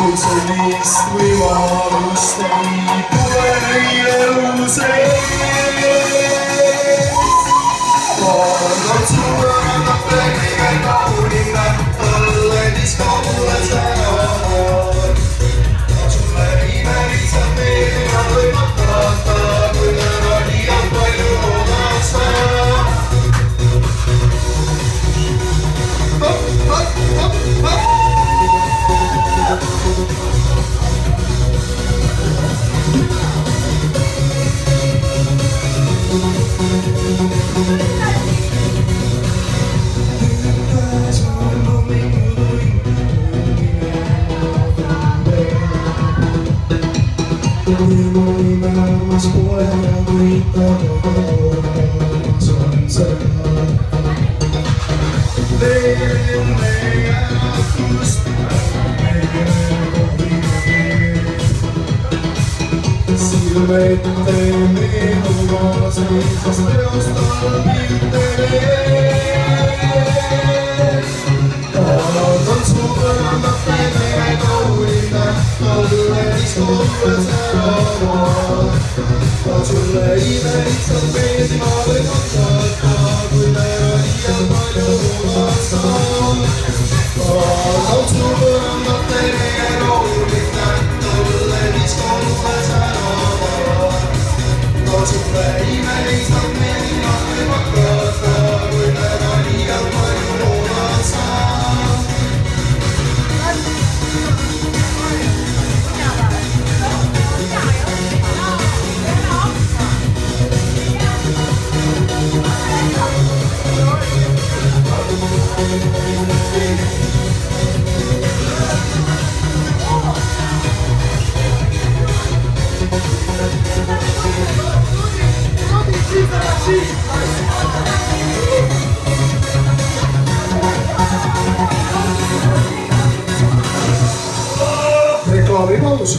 kui sellist võimalust ei tule neile elu sees. Vaadad suuremat kõige kaunina, õlledis kaugele säävad. Sulle imeliselt meeldima võivad tahta, kui täna liialt palju loodad sa. Maailmas pole võitlemas on see veel meie rahvust, meie kohvimee. Silmed meenuvad seisvast teostal pilte veel. Alad on suuremad meie kaunina, õlledis kaugele säravad. Sulle imeliselt meeldima võivad tahta, kui täna liialt palju loodad sa. Alad suuremad meie kaunina, õlledis kaugele säravad. Sulle imeliselt meeldima võivad tahta, kui täna liialt palju loodad sa. Reklaamipaus.